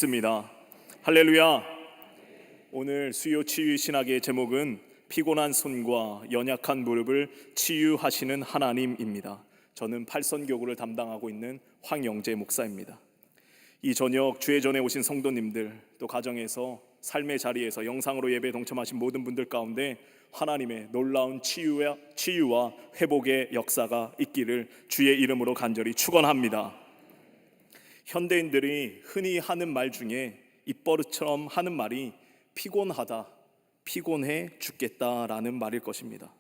믿습니다. 할렐루야. 오늘 수요 치유 신학의 제목은 피곤한 손과 연약한 무릎을 치유하시는 하나님입니다. 저는 팔선교구를 담당하고 있는 황영재 목사입니다. 이 저녁 주의 전에 오신 성도님들, 또 가정에서 삶의 자리에서 영상으로 예배에 동참하신 모든 분들 가운데 하나님의 놀라운 치유와 회복의 역사가 있기를 주의 이름으로 간절히 축원합니다. 현대인들이 흔히 하는 말 중에 입버릇처럼 하는 말이 피곤하다, 피곤해 죽겠다라는 말일 것입니다.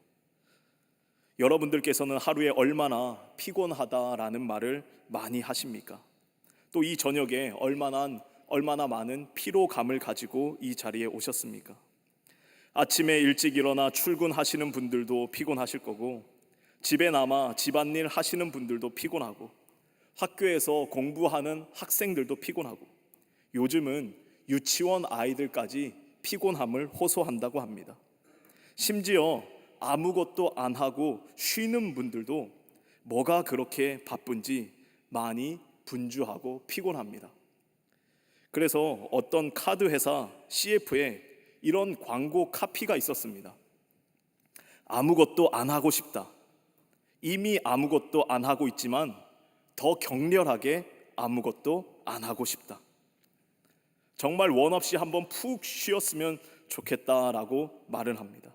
여러분들께서는 하루에 얼마나 피곤하다라는 말을 많이 하십니까? 또 이 저녁에 얼마나 많은 피로감을 가지고 이 자리에 오셨습니까? 아침에 일찍 일어나 출근하시는 분들도 피곤하실 거고, 집에 남아 집안일 하시는 분들도 피곤하고, 학교에서 공부하는 학생들도 피곤하고, 요즘은 유치원 아이들까지 피곤함을 호소한다고 합니다. 심지어 아무것도 안 하고 쉬는 분들도 뭐가 그렇게 바쁜지 많이 분주하고 피곤합니다. 그래서 어떤 카드 회사 CF에 이런 광고 카피가 있었습니다. 아무것도 안 하고 싶다. 이미 아무것도 안 하고 있지만 더 격렬하게 아무것도 안 하고 싶다. 정말 원 없이 한번 푹 쉬었으면 좋겠다라고 말을 합니다.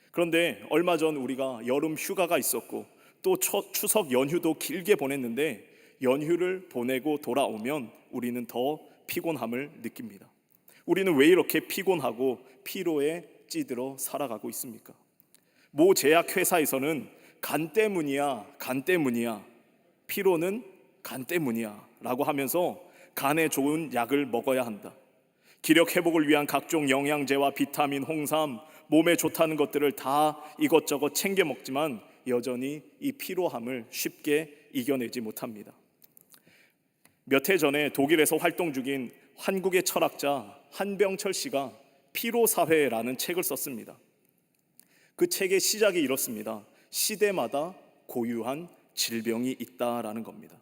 그런데 얼마 전 우리가 여름 휴가가 있었고 또 추석 연휴도 길게 보냈는데, 연휴를 보내고 돌아오면 우리는 더 피곤함을 느낍니다. 우리는 왜 이렇게 피곤하고 피로에 찌들어 살아가고 있습니까? 모 제약회사에서는 간 때문이야, 피로는 간 때문이야 라고 하면서 간에 좋은 약을 먹어야 한다. 기력 회복을 위한 각종 영양제와 비타민, 홍삼, 몸에 좋다는 것들을 다 이것저것 챙겨 먹지만 여전히 이 피로함을 쉽게 이겨내지 못합니다. 몇 해 전에 독일에서 활동 중인 한국의 철학자 한병철 씨가 피로사회라는 책을 썼습니다. 그 책의 시작이 이렇습니다. 시대마다 고유한 질병이 있다라는 겁니다.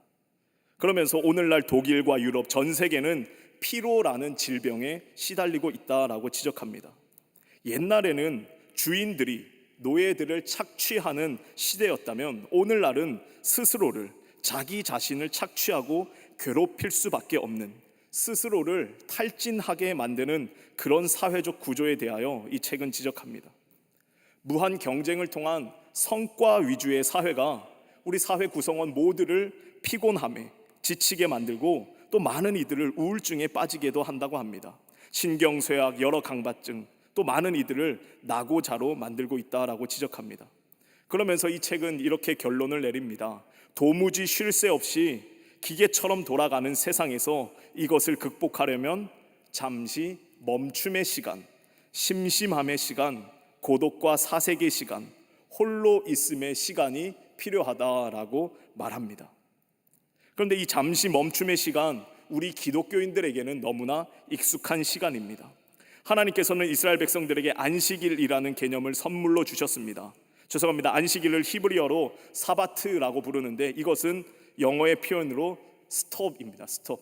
그러면서 오늘날 독일과 유럽 전 세계는 피로라는 질병에 시달리고 있다라고 지적합니다. 옛날에는 주인들이 노예들을 착취하는 시대였다면 오늘날은 스스로를, 자기 자신을 착취하고 괴롭힐 수밖에 없는, 스스로를 탈진하게 만드는 그런 사회적 구조에 대하여 이 책은 지적합니다. 무한 경쟁을 통한 성과 위주의 사회가 우리 사회 구성원 모두를 피곤함에 지치게 만들고 또 많은 이들을 우울증에 빠지게도 한다고 합니다. 신경쇠약, 여러 강박증, 또 많은 이들을 낙오자로 만들고 있다라고 지적합니다. 그러면서 이 책은 이렇게 결론을 내립니다. 도무지 쉴 새 없이 기계처럼 돌아가는 세상에서 이것을 극복하려면 잠시 멈춤의 시간, 심심함의 시간, 고독과 사색의 시간, 홀로 있음의 시간이 필요하다라고 말합니다. 그런데 이 잠시 멈춤의 시간, 우리 기독교인들에게는 너무나 익숙한 시간입니다. 하나님께서는 이스라엘 백성들에게 안식일이라는 개념을 선물로 주셨습니다. 죄송합니다. 안식일을 히브리어로 사바트라고 부르는데 이것은 영어의 표현으로 스톱입니다. 스톱.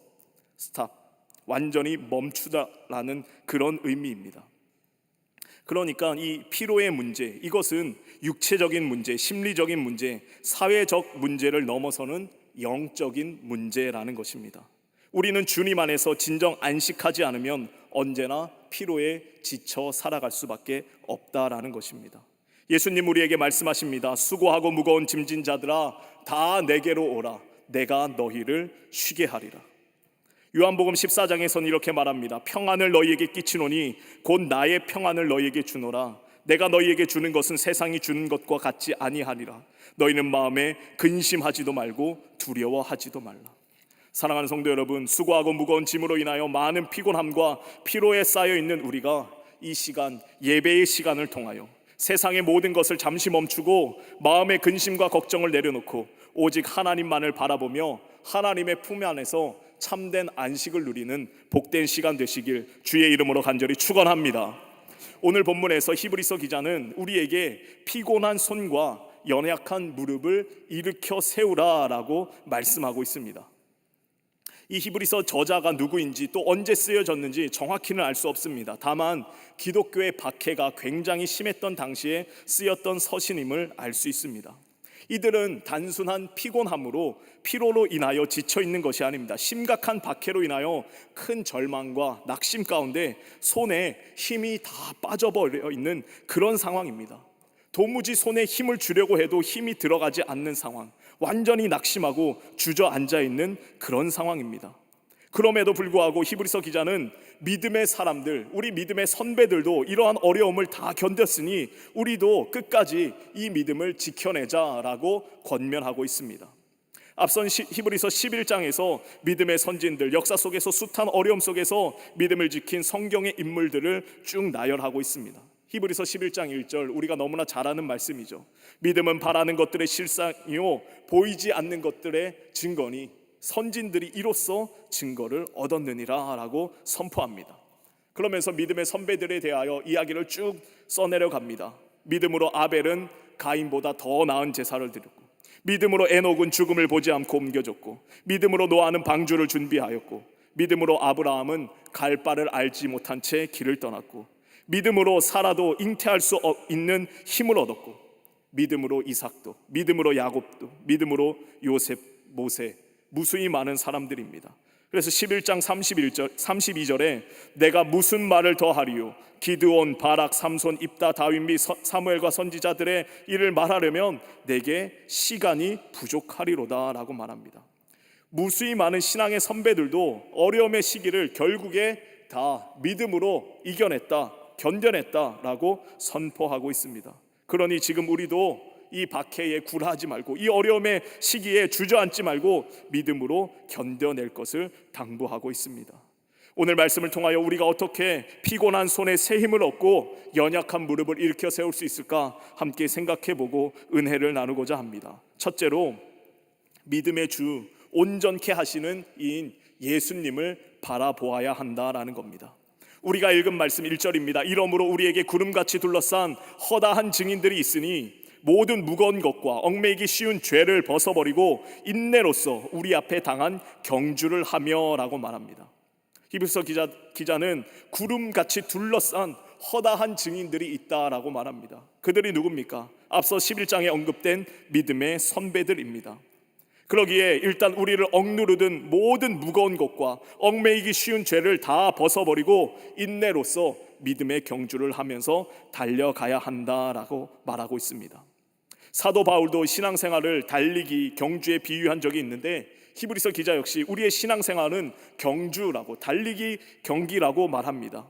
완전히 멈추다라는 그런 의미입니다. 그러니까 이 피로의 문제, 이것은 육체적인 문제, 심리적인 문제, 사회적 문제를 넘어서는 영적인 문제라는 것입니다. 우리는 주님 안에서 진정 안식하지 않으면 언제나 피로에 지쳐 살아갈 수밖에 없다라는 것입니다. 예수님 우리에게 말씀하십니다. 수고하고 무거운 짐진 자들아 다 내게로 오라. 내가 너희를 쉬게 하리라. 요한복음 14장에서는 이렇게 말합니다. 평안을 너희에게 끼치노니 곧 나의 평안을 너희에게 주노라. 내가 너희에게 주는 것은 세상이 주는 것과 같지 아니하리라. 너희는 마음에 근심하지도 말고 두려워하지도 말라. 사랑하는 성도 여러분, 수고하고 무거운 짐으로 인하여 많은 피곤함과 피로에 쌓여있는 우리가 이 시간, 예배의 시간을 통하여 세상의 모든 것을 잠시 멈추고 마음의 근심과 걱정을 내려놓고 오직 하나님만을 바라보며 하나님의 품 안에서 참된 안식을 누리는 복된 시간 되시길 주의 이름으로 간절히 축원합니다. 오늘 본문에서 히브리서 기자는 우리에게 피곤한 손과 연약한 무릎을 일으켜 세우라라고 말씀하고 있습니다. 이 히브리서 저자가 누구인지 또 언제 쓰여졌는지 정확히는 알 수 없습니다. 다만 기독교의 박해가 굉장히 심했던 당시에 쓰였던 서신임을 알 수 있습니다. 이들은 단순한 피곤함으로 피로로 인하여 지쳐 있는 것이 아닙니다. 심각한 박해로 인하여 큰 절망과 낙심 가운데 손에 힘이 다 빠져버려 있는 그런 상황입니다. 도무지 손에 힘을 주려고 해도 힘이 들어가지 않는 상황, 완전히 낙심하고 주저앉아 있는 그런 상황입니다. 그럼에도 불구하고 히브리서 기자는 믿음의 사람들, 우리 믿음의 선배들도 이러한 어려움을 다 견뎠으니 우리도 끝까지 이 믿음을 지켜내자라고 권면하고 있습니다. 앞선 히브리서 11장에서 믿음의 선진들, 역사 속에서 숱한 어려움 속에서 믿음을 지킨 성경의 인물들을 쭉 나열하고 있습니다. 히브리서 11장 1절, 우리가 너무나 잘 아는 말씀이죠. 믿음은 바라는 것들의 실상이요 보이지 않는 것들의 증거니 선진들이 이로써 증거를 얻었느니라 라고 선포합니다. 그러면서 믿음의 선배들에 대하여 이야기를 쭉 써내려 갑니다. 믿음으로 아벨은 가인보다 더 나은 제사를 드렸고, 믿음으로 에녹은 죽음을 보지 않고 옮겨졌고, 믿음으로 노아는 방주를 준비하였고, 믿음으로 아브라함은 갈 바를 알지 못한 채 길을 떠났고, 믿음으로 사라도 잉태할 수 있는 힘을 얻었고, 믿음으로 이삭도, 믿음으로 야곱도, 믿음으로 요셉, 모세, 무수히 많은 사람들입니다. 그래서 11장 32절에 내가 무슨 말을 더하리요? 기드온, 바락, 삼손, 입다, 다윗 및 사무엘과 선지자들의 일을 말하려면 내게 시간이 부족하리로다 라고 말합니다. 무수히 많은 신앙의 선배들도 어려움의 시기를 결국에 다 믿음으로 이겨냈다, 견뎌냈다라고 선포하고 있습니다. 그러니 지금 우리도 이 박해에 굴하지 말고, 이 어려움의 시기에 주저앉지 말고 믿음으로 견뎌낼 것을 당부하고 있습니다. 오늘 말씀을 통하여 우리가 어떻게 피곤한 손에 새 힘을 얻고 연약한 무릎을 일으켜 세울 수 있을까 함께 생각해보고 은혜를 나누고자 합니다. 첫째로 믿음의 주, 온전케 하시는 이인 예수님을 바라보아야 한다라는 겁니다. 우리가 읽은 말씀 1절입니다. 이러므로 우리에게 구름같이 둘러싼 허다한 증인들이 있으니 모든 무거운 것과 얽매이기 쉬운 죄를 벗어버리고 인내로써 우리 앞에 당한 경주를 하며 라고 말합니다. 히브리서 기자는 구름같이 둘러싼 허다한 증인들이 있다라고 말합니다. 그들이 누굽니까? 앞서 11장에 언급된 믿음의 선배들입니다. 그러기에 일단 우리를 억누르던 모든 무거운 것과 얽매이기 쉬운 죄를 다 벗어버리고 인내로써 믿음의 경주를 하면서 달려가야 한다라고 말하고 있습니다. 사도 바울도 신앙생활을 달리기, 경주에 비유한 적이 있는데 히브리서 기자 역시 우리의 신앙생활은 경주라고, 달리기, 경기라고 말합니다.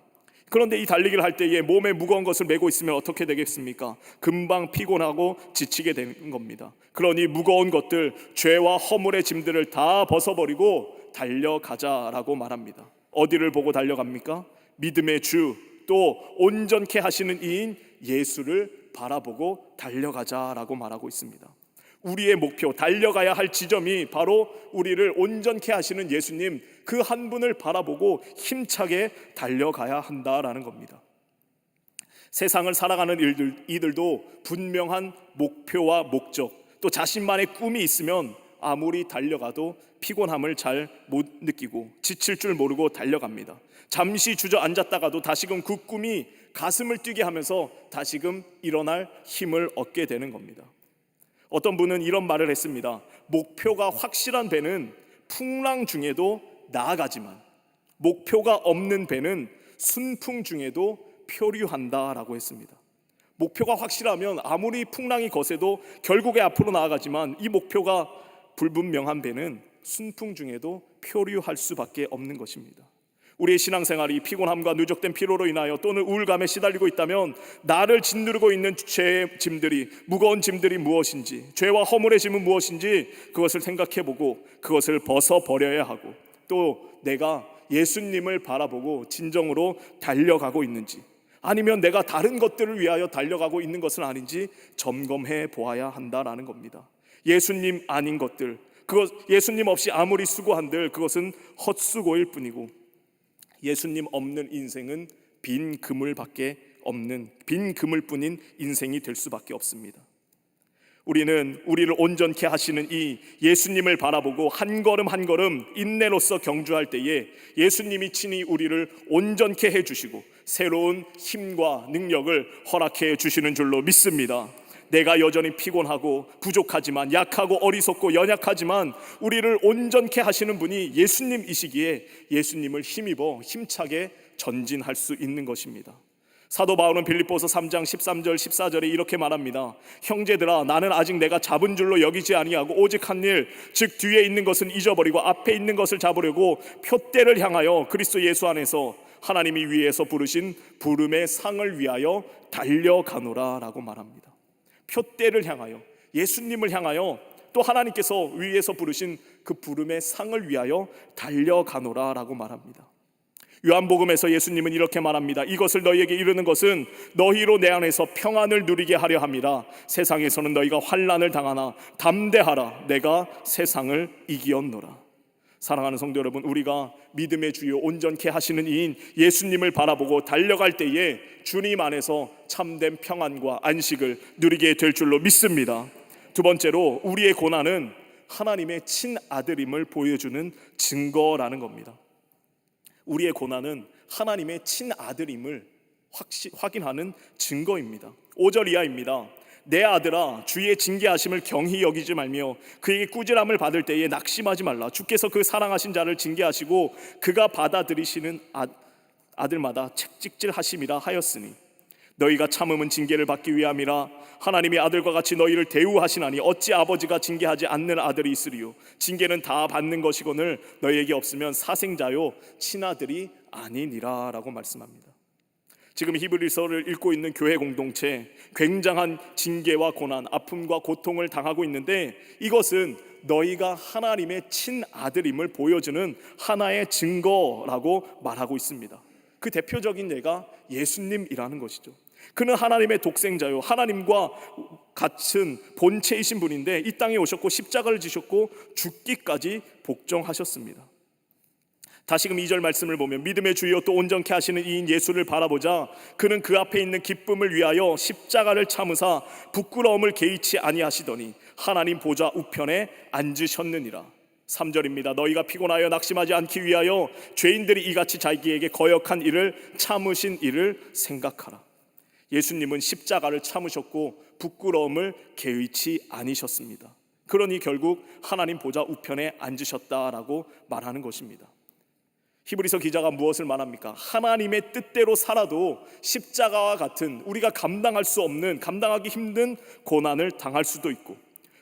그런데 이 달리기를 할 때에 몸에 무거운 것을 메고 있으면 어떻게 되겠습니까? 금방 피곤하고 지치게 되는 겁니다. 그러니 무거운 것들, 죄와 허물의 짐들을 다 벗어버리고 달려가자라고 말합니다. 어디를 보고 달려갑니까? 믿음의 주, 또 온전케 하시는 이인 예수를 바라보고 달려가자라고 말하고 있습니다. 우리의 목표, 달려가야 할 지점이 바로 우리를 온전케 하시는 예수님, 그 한 분을 바라보고 힘차게 달려가야 한다라는 겁니다. 세상을 살아가는 이들도 분명한 목표와 목적, 또 자신만의 꿈이 있으면 아무리 달려가도 피곤함을 잘 못 느끼고 지칠 줄 모르고 달려갑니다. 잠시 주저앉았다가도 다시금 그 꿈이 가슴을 뛰게 하면서 다시금 일어날 힘을 얻게 되는 겁니다. 어떤 분은 이런 말을 했습니다. 목표가 확실한 배는 풍랑 중에도 나아가지만 목표가 없는 배는 순풍 중에도 표류한다라고 했습니다. 목표가 확실하면 아무리 풍랑이 거세도 결국에 앞으로 나아가지만 이 목표가 불분명한 배는 순풍 중에도 표류할 수밖에 없는 것입니다. 우리의 신앙생활이 피곤함과 누적된 피로로 인하여 또는 우울감에 시달리고 있다면 나를 짓누르고 있는 죄의 짐들이, 무거운 짐들이 무엇인지, 죄와 허물의 짐은 무엇인지 그것을 생각해보고 그것을 벗어버려야 하고, 또 내가 예수님을 바라보고 진정으로 달려가고 있는지, 아니면 내가 다른 것들을 위하여 달려가고 있는 것은 아닌지 점검해 보아야 한다라는 겁니다. 예수님 아닌 것들, 예수님 없이 아무리 수고한들 그것은 헛수고일 뿐이고, 예수님 없는 인생은 빈 그물뿐인 인생이 될 수밖에 없습니다. 우리는 우리를 온전케 하시는 이 예수님을 바라보고 한 걸음 한 걸음 인내로서 경주할 때에 예수님이 친히 우리를 온전케 해주시고 새로운 힘과 능력을 허락해 주시는 줄로 믿습니다. 내가 여전히 피곤하고 부족하지만, 약하고 어리석고 연약하지만 우리를 온전케 하시는 분이 예수님이시기에 예수님을 힘입어 힘차게 전진할 수 있는 것입니다. 사도 바울은 빌립보서 3장 13절 14절에 이렇게 말합니다. 형제들아, 나는 아직 내가 잡은 줄로 여기지 아니하고 오직 한 일, 즉 뒤에 있는 것은 잊어버리고 앞에 있는 것을 잡으려고 표대를 향하여 그리스도 예수 안에서 하나님이 위에서 부르신 부름의 상을 위하여 달려가노라 라고 말합니다. 표대를 향하여, 예수님을 향하여, 또 하나님께서 위에서 부르신 그 부름의 상을 위하여 달려가노라 라고 말합니다. 요한복음에서 예수님은 이렇게 말합니다. 이것을 너희에게 이르는 것은 너희로 내 안에서 평안을 누리게 하려 함이라. 세상에서는 너희가 환난을 당하나 담대하라, 내가 세상을 이기었노라. 사랑하는 성도 여러분, 우리가 믿음의 주요 온전케 하시는 이인 예수님을 바라보고 달려갈 때에 주님 안에서 참된 평안과 안식을 누리게 될 줄로 믿습니다. 두 번째로, 우리의 고난은 하나님의 친아들임을 보여주는 증거라는 겁니다. 우리의 고난은 하나님의 친아들임을 확인하는 증거입니다. 5절 이하입니다. 내 아들아, 주의 징계하심을 경히 여기지 말며 그에게 꾸지람을 받을 때에 낙심하지 말라. 주께서 그 사랑하신 자를 징계하시고 그가 받아들이시는 아들마다 책찍질하심이라 하였으니 너희가 참음은 징계를 받기 위함이라. 하나님의 아들과 같이 너희를 대우하시나니 어찌 아버지가 징계하지 않는 아들이 있으리요. 징계는 다 받는 것이거늘 너희에게 없으면 사생자요 친아들이 아니니라 라고 말씀합니다. 지금 히브리서를 읽고 있는 교회 공동체, 굉장한 징계와 고난, 아픔과 고통을 당하고 있는데 이것은 너희가 하나님의 친아들임을 보여주는 하나의 증거라고 말하고 있습니다. 그 대표적인 예가 예수님이라는 것이죠. 그는 하나님의 독생자요, 하나님과 같은 본체이신 분인데 이 땅에 오셨고 십자가를 지셨고 죽기까지 복종하셨습니다. 다시금 2절 말씀을 보면 믿음의 주여 또 온전케 하시는 이인 예수를 바라보자 그는 그 앞에 있는 기쁨을 위하여 십자가를 참으사 부끄러움을 개의치 아니하시더니 하나님 보좌 우편에 앉으셨느니라. 3절입니다. 너희가 피곤하여 낙심하지 않기 위하여 죄인들이 이같이 자기에게 거역한 일을 참으신 일을 생각하라. 예수님은 십자가를 참으셨고 부끄러움을 개의치 아니셨습니다. 그러니 결국 하나님 보좌 우편에 앉으셨다라고 말하는 것입니다. 히브리서 기자가 무엇을 말합니까? 하나님의 뜻대로 살아도 십자가와 같은 우리가 감당할 수 없는, 감당하기 힘든 고난을 당할 수도 있고,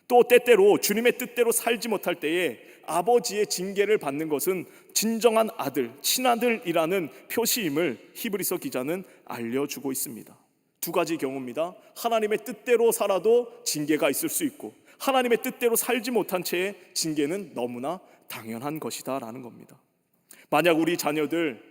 또 때때로 주님의 뜻대로 살지 못할 때에 아버지의 징계를 받는 것은 진정한 아들, 친아들이라는 표시임을 히브리서 기자는 알려주고 있습니다. 두 가지 경우입니다. 하나님의 뜻대로 살아도 징계가 있을 수 있고, 하나님의 뜻대로 살지 못한 채의 징계는 너무나 당연한 것이다 라는 겁니다. 만약 우리 자녀들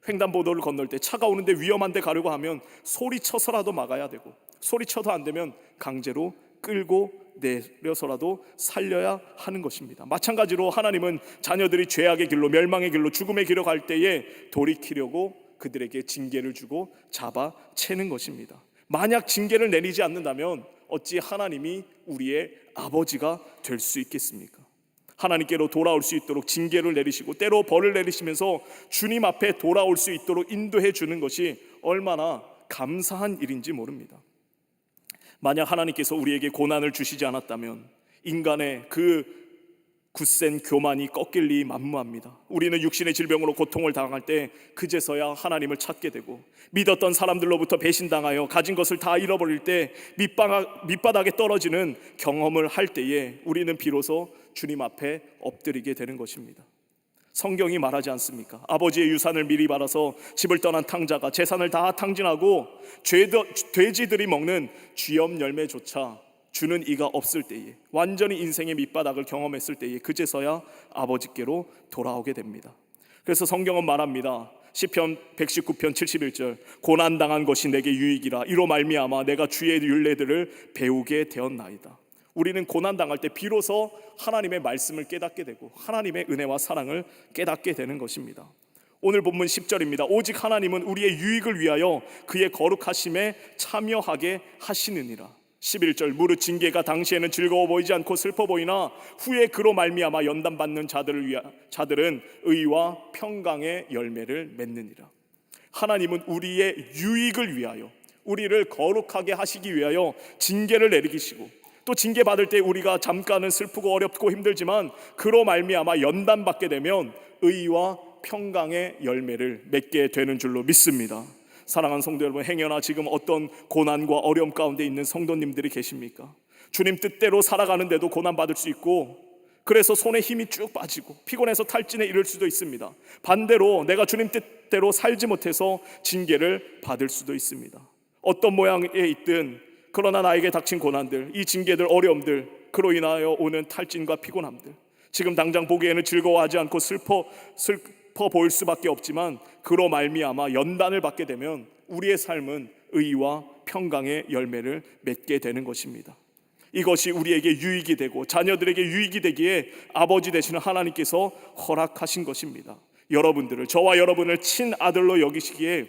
횡단보도를 건널 때 차가 오는데 위험한 데 가려고 하면 소리쳐서라도 막아야 되고, 소리쳐도 안 되면 강제로 끌고 내려서라도 살려야 하는 것입니다. 마찬가지로 하나님은 자녀들이 죄악의 길로, 멸망의 길로, 죽음의 길로 갈 때에 돌이키려고 그들에게 징계를 주고 잡아채는 것입니다. 만약 징계를 내리지 않는다면 어찌 하나님이 우리의 아버지가 될 수 있겠습니까? 하나님께로 돌아올 수 있도록 징계를 내리시고 때로 벌을 내리시면서 주님 앞에 돌아올 수 있도록 인도해 주는 것이 얼마나 감사한 일인지 모릅니다. 만약 하나님께서 우리에게 고난을 주시지 않았다면 인간의 그 굳센 교만이 꺾일 리 만무합니다. 우리는 육신의 질병으로 고통을 당할 때 그제서야 하나님을 찾게 되고, 믿었던 사람들로부터 배신당하여 가진 것을 다 잃어버릴 때 밑바닥에 떨어지는 경험을 할 때에 우리는 비로소 주님 앞에 엎드리게 되는 것입니다. 성경이 말하지 않습니까? 아버지의 유산을 미리 받아서 집을 떠난 탕자가 재산을 다 탕진하고 돼지들이 먹는 쥐염 열매조차 주는 이가 없을 때에, 완전히 인생의 밑바닥을 경험했을 때에 그제서야 아버지께로 돌아오게 됩니다. 그래서 성경은 말합니다. 시편 119편 71절 고난당한 것이 내게 유익이라 이로 말미암아 내가 주의 율례들을 배우게 되었나이다. 우리는 고난당할 때 비로소 하나님의 말씀을 깨닫게 되고 하나님의 은혜와 사랑을 깨닫게 되는 것입니다. 오늘 본문 10절입니다. 오직 하나님은 우리의 유익을 위하여 그의 거룩하심에 참여하게 하시느니라. 11절 무릇 징계가 당시에는 즐거워 보이지 않고 슬퍼 보이나 후에 그로 말미암아 연단받는 자들은 의와 평강의 열매를 맺느니라. 하나님은 우리의 유익을 위하여, 우리를 거룩하게 하시기 위하여 징계를 내리시고, 또 징계받을 때 우리가 잠깐은 슬프고 어렵고 힘들지만 그로 말미암아 연단받게 되면 의와 평강의 열매를 맺게 되는 줄로 믿습니다. 사랑하는 성도 여러분, 행여나 지금 어떤 고난과 어려움 가운데 있는 성도님들이 계십니까? 주님 뜻대로 살아가는데도 고난받을 수 있고, 그래서 손에 힘이 쭉 빠지고 피곤해서 탈진에 이를 수도 있습니다. 반대로 내가 주님 뜻대로 살지 못해서 징계를 받을 수도 있습니다. 어떤 모양에 있든 그러나 나에게 닥친 고난들, 이 징계들, 어려움들, 그로 인하여 오는 탈진과 피곤함들, 지금 당장 보기에는 즐거워하지 않고 슬퍼 보일 수밖에 없지만 그로 말미암아 연단을 받게 되면 우리의 삶은 의와 평강의 열매를 맺게 되는 것입니다. 이것이 우리에게 유익이 되고 자녀들에게 유익이 되기에 아버지 되시는 하나님께서 허락하신 것입니다. 여러분들을, 저와 여러분을 친아들로 여기시기에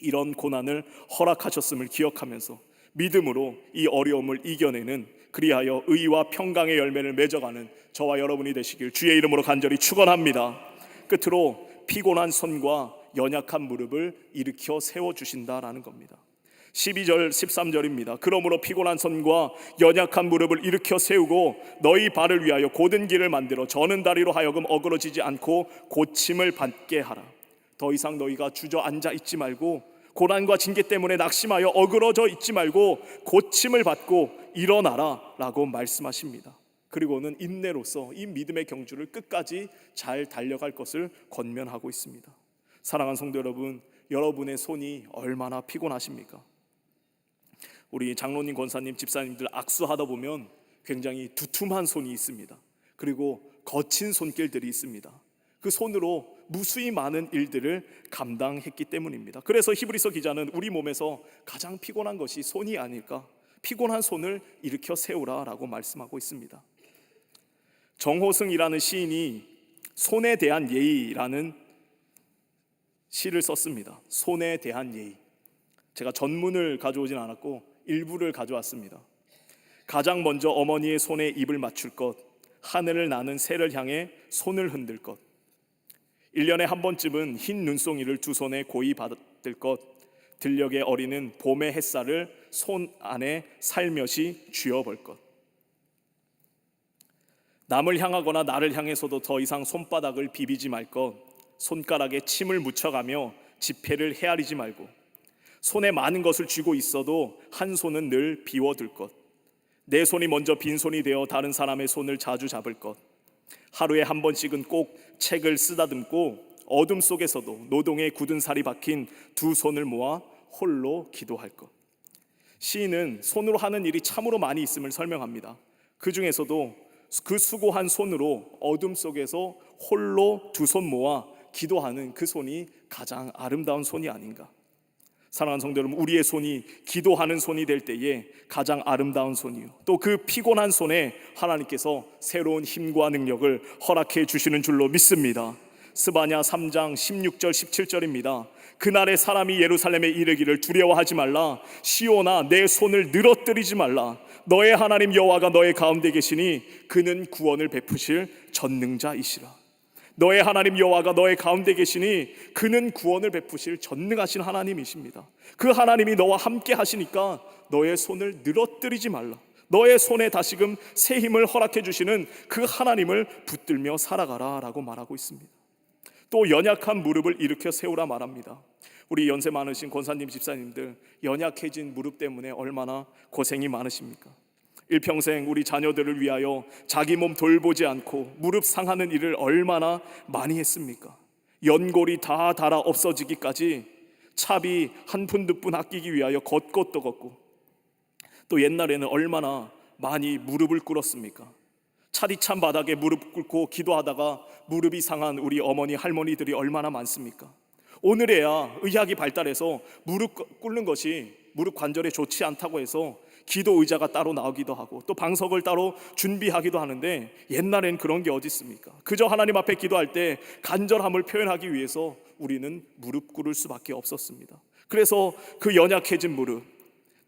이런 고난을 허락하셨음을 기억하면서 믿음으로 이 어려움을 이겨내는, 그리하여 의와 평강의 열매를 맺어가는 저와 여러분이 되시길 주의 이름으로 간절히 축원합니다. 끝으로 피곤한 손과 연약한 무릎을 일으켜 세워주신다라는 겁니다. 12절 13절입니다. 그러므로 피곤한 손과 연약한 무릎을 일으켜 세우고 너희 발을 위하여 곧은 길을 만들어 저는 다리로 하여금 어그러지지 않고 고침을 받게 하라. 더 이상 너희가 주저앉아 있지 말고, 고난과 징계 때문에 낙심하여 어그러져 있지 말고 고침을 받고 일어나라 라고 말씀하십니다. 그리고는 인내로서 이 믿음의 경주를 끝까지 잘 달려갈 것을 권면하고 있습니다. 사랑하는 성도 여러분, 여러분의 손이 얼마나 피곤하십니까? 우리 장로님, 권사님, 집사님들 악수하다 보면 굉장히 두툼한 손이 있습니다. 그리고 거친 손길들이 있습니다. 그 손으로 무수히 많은 일들을 감당했기 때문입니다. 그래서 히브리서 기자는 우리 몸에서 가장 피곤한 것이 손이 아닐까, 피곤한 손을 일으켜 세우라 라고 말씀하고 있습니다. 정호승이라는 시인이 손에 대한 예의라는 시를 썼습니다. 손에 대한 예의. 제가 전문을 가져오진 않았고 일부를 가져왔습니다. 가장 먼저 어머니의 손에 입을 맞출 것, 하늘을 나는 새를 향해 손을 흔들 것, 1년에 한 번쯤은 흰 눈송이를 두 손에 고이 받을 것, 들녘에 어리는 봄의 햇살을 손 안에 살며시 쥐어볼 것. 남을 향하거나 나를 향해서도 더 이상 손바닥을 비비지 말 것, 손가락에 침을 묻혀가며 지폐를 헤아리지 말고, 손에 많은 것을 쥐고 있어도 한 손은 늘 비워둘 것, 내 손이 먼저 빈손이 되어 다른 사람의 손을 자주 잡을 것, 하루에 한 번씩은 꼭 책을 쓰다듬고 어둠 속에서도 노동에 굳은 살이 박힌 두 손을 모아 홀로 기도할 것. 시인은 손으로 하는 일이 참으로 많이 있음을 설명합니다. 그 중에서도 그 수고한 손으로 어둠 속에서 홀로 두 손 모아 기도하는 그 손이 가장 아름다운 손이 아닌가. 사랑하는 성도 여러분, 우리의 손이 기도하는 손이 될 때에 가장 아름다운 손이요, 또 그 피곤한 손에 하나님께서 새로운 힘과 능력을 허락해 주시는 줄로 믿습니다. 스바냐 3장 16절 17절입니다. 그날에 사람이 예루살렘에 이르기를 두려워하지 말라, 시온아 내 손을 늘어뜨리지 말라, 너의 하나님 여호와가 너의 가운데 계시니 그는 구원을 베푸실 전능자이시라. 너의 하나님 여호와가 너의 가운데 계시니 그는 구원을 베푸실 전능하신 하나님이십니다. 그 하나님이 너와 함께 하시니까 너의 손을 늘어뜨리지 말라, 너의 손에 다시금 새 힘을 허락해 주시는 그 하나님을 붙들며 살아가라 라고 말하고 있습니다. 또 연약한 무릎을 일으켜 세우라 말합니다. 우리 연세 많으신 권사님, 집사님들, 연약해진 무릎 때문에 얼마나 고생이 많으십니까? 일평생 우리 자녀들을 위하여 자기 몸 돌보지 않고 무릎 상하는 일을 얼마나 많이 했습니까? 연골이 다 닳아 없어지기까지 차비 한 푼 두 푼 아끼기 위하여 걷것도 걷고, 또 옛날에는 얼마나 많이 무릎을 꿇었습니까? 차디찬 바닥에 무릎 꿇고 기도하다가 무릎이 상한 우리 어머니 할머니들이 얼마나 많습니까? 오늘에야 의학이 발달해서 무릎 꿇는 것이 무릎 관절에 좋지 않다고 해서 기도 의자가 따로 나오기도 하고 또 방석을 따로 준비하기도 하는데, 옛날엔 그런 게 어디 있습니까? 그저 하나님 앞에 기도할 때 간절함을 표현하기 위해서 우리는 무릎 꿇을 수밖에 없었습니다. 그래서 그 연약해진 무릎,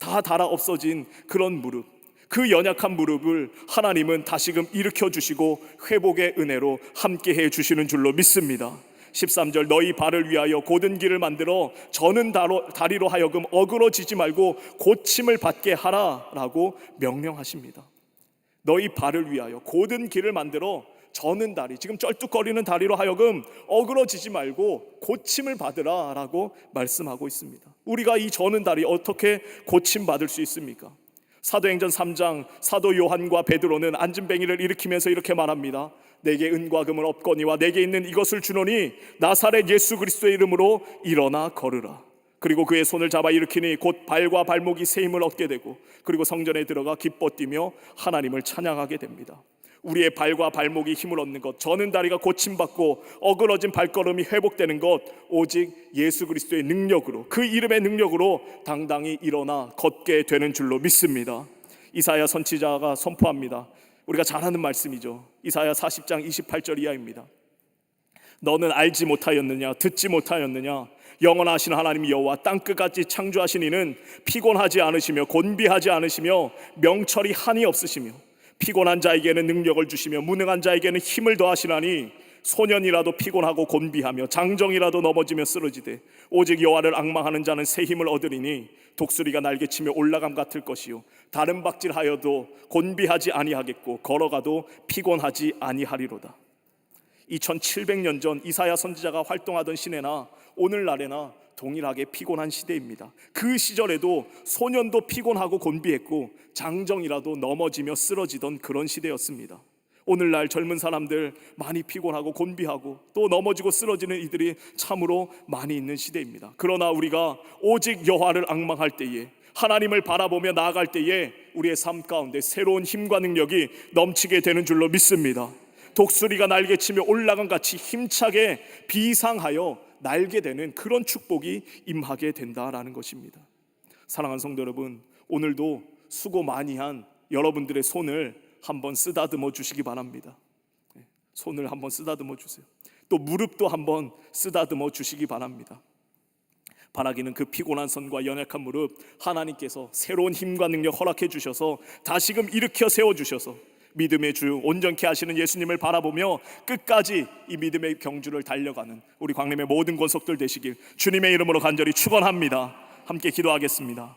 다 닳아 없어진 그런 무릎, 그 연약한 무릎을 하나님은 다시금 일으켜 주시고 회복의 은혜로 함께 해 주시는 줄로 믿습니다. 13절, 너희 발을 위하여 곧은 길을 만들어 저는 다리로 하여금 어그러지지 말고 고침을 받게 하라 라고 명령하십니다. 너희 발을 위하여 곧은 길을 만들어 저는 다리, 지금 쩔뚝거리는 다리로 하여금 어그러지지 말고 고침을 받으라 라고 말씀하고 있습니다. 우리가 이 저는 다리 어떻게 고침 받을 수 있습니까? 사도행전 3장 사도 요한과 베드로는 안진뱅이를 일으키면서 이렇게 말합니다. 내게 은과 금은 없거니와 내게 있는 이것을 주노니 나사렛 예수 그리스도의 이름으로 일어나 걸으라. 그리고 그의 손을 잡아 일으키니 곧 발과 발목이 새 힘을 얻게 되고 그리고 성전에 들어가 기뻐 뛰며 하나님을 찬양하게 됩니다. 우리의 발과 발목이 힘을 얻는 것, 저는 다리가 고침받고 어그러진 발걸음이 회복되는 것, 오직 예수 그리스도의 능력으로, 그 이름의 능력으로 당당히 일어나 걷게 되는 줄로 믿습니다. 이사야 선지자가 선포합니다. 우리가 잘 아는 말씀이죠. 이사야 40장 28절 이하입니다. 너는 알지 못하였느냐, 듣지 못하였느냐, 영원하신 하나님 여호와 땅끝까지 창조하신 이는 피곤하지 않으시며 곤비하지 않으시며 명철이 한이 없으시며 피곤한 자에게는 능력을 주시며 무능한 자에게는 힘을 더하시나니 소년이라도 피곤하고 곤비하며 장정이라도 넘어지며 쓰러지되 오직 여호와를 앙망하는 자는 새 힘을 얻으리니 독수리가 날개치며 올라감 같을 것이요 다른 박질하여도 곤비하지 아니하겠고 걸어가도 피곤하지 아니하리로다. 2700년 전 이사야 선지자가 활동하던 시대나 오늘날에나 동일하게 피곤한 시대입니다. 그 시절에도 소년도 피곤하고 곤비했고 장정이라도 넘어지며 쓰러지던 그런 시대였습니다. 오늘날 젊은 사람들 많이 피곤하고 곤비하고 또 넘어지고 쓰러지는 이들이 참으로 많이 있는 시대입니다. 그러나 우리가 오직 여호와를 앙망할 때에, 하나님을 바라보며 나아갈 때에 우리의 삶 가운데 새로운 힘과 능력이 넘치게 되는 줄로 믿습니다. 독수리가 날개치며 올라간 같이 힘차게 비상하여 날게 되는 그런 축복이 임하게 된다라는 것입니다. 사랑하는 성도 여러분, 오늘도 수고 많이 한 여러분들의 손을 한번 쓰다듬어 주시기 바랍니다. 손을 한번 쓰다듬어 주세요. 또 무릎도 한번 쓰다듬어 주시기 바랍니다. 바라기는 그 피곤한 손과 연약한 무릎 하나님께서 새로운 힘과 능력 허락해 주셔서 다시금 일으켜 세워 주셔서 믿음의 주 온전케 하시는 예수님을 바라보며 끝까지 이 믿음의 경주를 달려가는 우리 광림의 모든 권속들 되시길 주님의 이름으로 간절히 축원합니다. 함께 기도하겠습니다.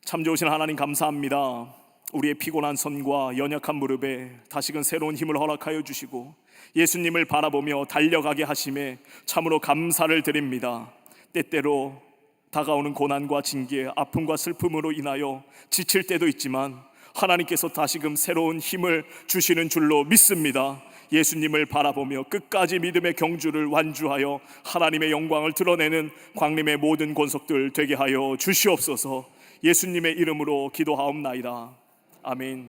참 좋으신 하나님 감사합니다. 우리의 피곤한 손과 연약한 무릎에 다시금 새로운 힘을 허락하여 주시고 예수님을 바라보며 달려가게 하심에 참으로 감사를 드립니다. 때때로 다가오는 고난과 징계, 아픔과 슬픔으로 인하여 지칠 때도 있지만 하나님께서 다시금 새로운 힘을 주시는 줄로 믿습니다. 예수님을 바라보며 끝까지 믿음의 경주를 완주하여 하나님의 영광을 드러내는 광림의 모든 권속들 되게 하여 주시옵소서. 예수님의 이름으로 기도하옵나이다. 아멘.